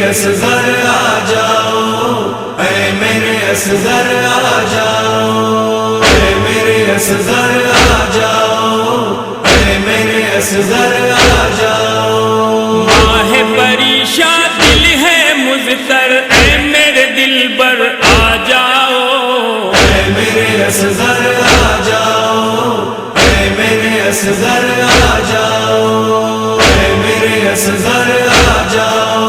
اصغر آ جاؤ، اے میرے اصغر آ جاؤ، اے میرے اصغر آ جاؤ، اے میرے اصغر آ جاؤ۔ ماہ پریشان دل ہے مضطر، اے میرے دل بر آ جاؤ، اے میرے اصغر آ جاؤ، اے میرے اصغر آ جاؤ، اے میرے اصغر آ جاؤ،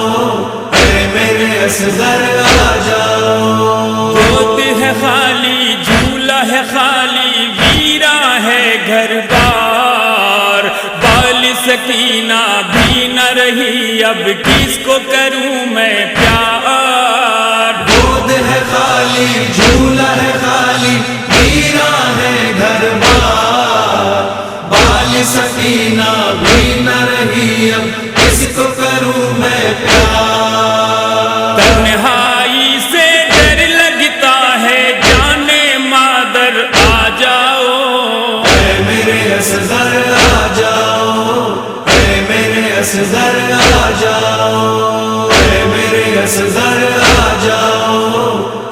اے میرے اصغر آ جاؤ۔ گود ہے خالی، جھولا ہے خالی، ویرا ہے گھر بار، بال سکینہ بھی نہ رہی، اب کس کو کروں میں پیار۔ گود ہے خالی، جھولا ہے خالی، ویرا ہے گھر بار، بال سکینہ بھی نہ رہی، اب کس کو کروں میں پیار۔ تنہائی سے ڈر لگتا ہے، جانے مادر آ جاؤ، اے میرے اصغر آ جاؤ، اے میرے اصغر آ جاؤ، اے میرے اصغر آ جاؤ،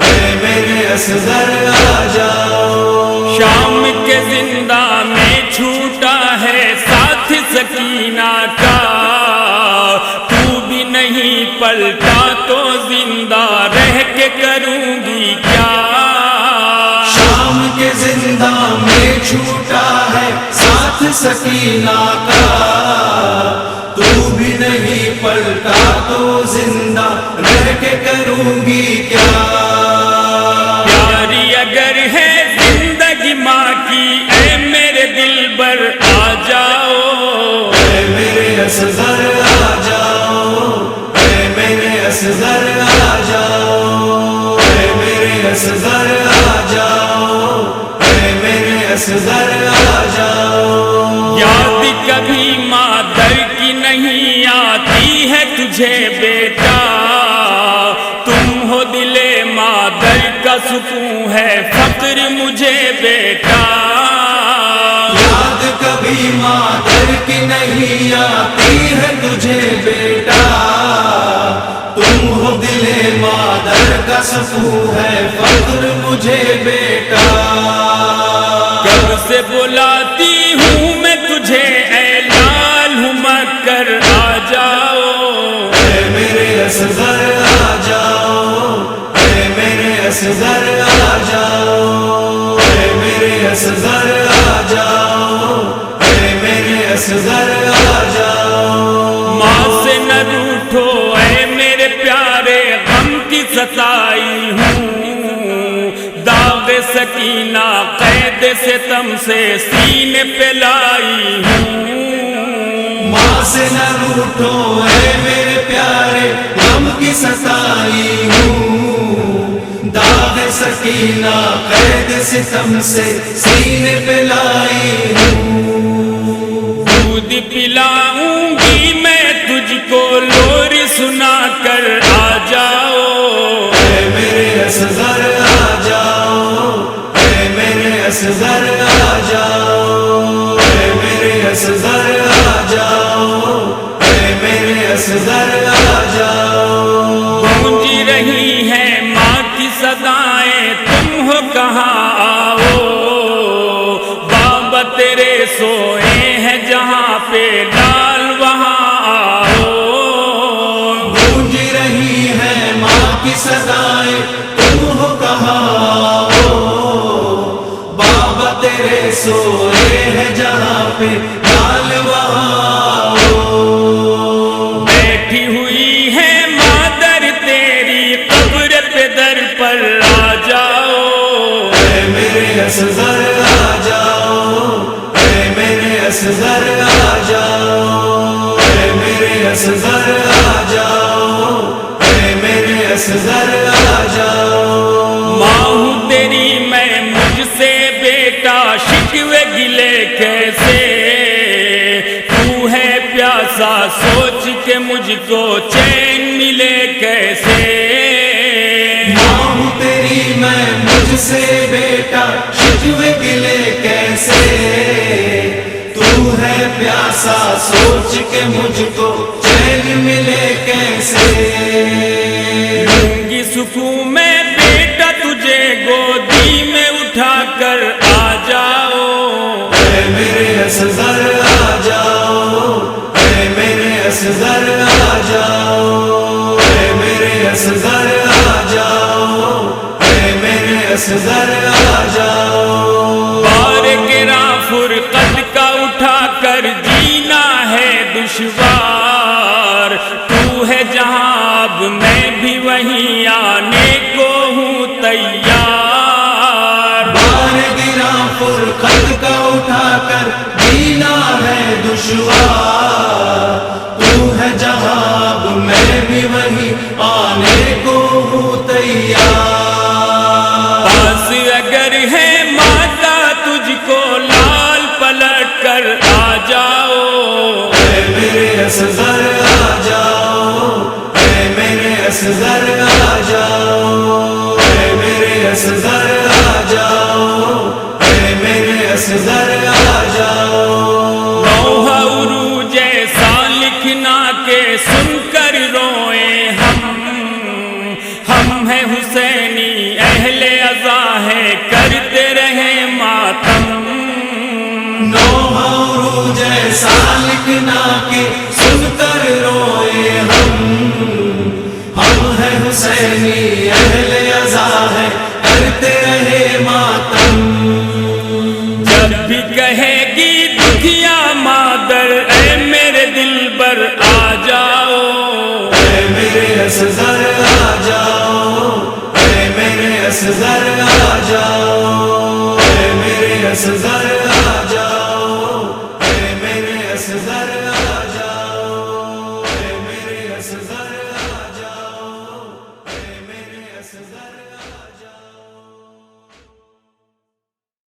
اے میرے اصغر آ جاؤ۔ شام کے زندہ میں چھوٹا ہے ساتھ سکینہ کا، تو بھی نہیں پلٹا تو زندہ رہ کے کروں گی کیا۔ شام کے زندہ میں چھوٹا ہے ساتھ سکینہ کا، تو بھی نہیں پلٹا تو زندہ رہ کے کروں گی کیا۔ پیاری اگر ہے زندگی ماں کی، اے میرے دل بر آ جاؤ، اے میرے اصغر آ جاؤ، اے میرے اصغر آ جاؤ، اے میرے اصغر آ جاؤ، اے میرے اصغر آ جاؤ۔ یاد کبھی مادر کی نہیں آتی ہے تجھے بیٹا، تم ہو دل مادر کا سکون ہے فقر مجھے بیٹا۔ یاد کبھی مادر کی نہیں آتی ہے تجھے بیٹا، تم ہو دل مادر کا سکون ہے فخر مجھے بیٹا۔ کب سے بلاتی ہوں میں تجھے، اے لال ہوں مکر آ جاؤ، اے میرے اصغر آ جاؤ، اے میرے اصغر آ جاؤ، اے میرے اصغر آ جاؤ، اے میرے اصغر آ جاؤ۔ ماں سے نہ روٹھو اے میرے پیارے، غم کی ستائی ہوں، داغ سکینہ قید ستم سے سینے پہ لائی ہوں۔ ماں سے نہ روٹھو اے میرے پیارے، غم کی ستائی ہوں، داغ سکینہ قید ستم سے سینے پہ لائی ہوں۔ دودھ پلاؤں گی میں تجھ کو، لوری سنا کر آ جاؤ، اے میرے اصغر آ جاؤ، اے میرے اصغر آ جاؤ، اے میرے اصغر آ جاؤ، اے میرے اصغر آ جاؤ۔ گونج رہی ہے ماں کی صدائیں، تم ہو کہاں آؤ، بابا تیرے سوئے ہیں جہاں پہ لال وہاں آؤ۔ گونج رہی ہے ماں کی صدائیں، تم ہو کہاں آؤ، بابا تیرے سوئے ہیں جہاں پہ لال وہاں آؤ۔ بیٹھی ہوئی ہے مادر تیری قبر پہ در پر آ جاؤ، اے میرے اصغر آ جاؤ، اے میرے اصغر آ جاؤ، اے میرے اصغر آ جاؤ، اے میرے اصغر آ جاؤ۔ ماں ہوں تیری میں مجھ سے بیٹا، شکوے گلے کیسے، تو ہے پیاسا سوچ کے مجھ کو چین ملے کیسے۔ ماں ہوں تیری میں مجھ سے بیٹا، شکوے گلے کیسے، تو ہے پیاسا سوچ کے مجھ کو چین ملے کیسے۔ اصغر آ جاؤ، بار گرا فرقت کا اٹھا کر جینا ہے دشوار، تو ہے جہاں اب میں بھی وہیں آنے کو ہوں تیار، بار گرا فرقت کا اٹھا کر جینا ہے دشوار، تو ہے جہاں اب میں بھی وہیں آنے کو ہوں تیار، پاس اگر ہے ماتا تجھ کو لال پلٹ کر آ جاؤ، اے میرے اصغر آ جاؤ، اے میرے اصغر آ جاؤ، اے میرے اصغر آ جاؤ، اے میرے اصغر آ جاؤ، لوح عروج ایسا لکھنا کہ سن کر روئے ہم ہیں حسینی اہل عزا ہے کرتے رہے ماتم، نوح عروج ایسا لکھنا کہ سن کر روئے ہم ہیں حسینی اہل عزا ہے کرتے رہے ماتم، جب بھی کہے گی دکھیا مادر اے میرے دل بر آ جاؤ، اے میرے اصغر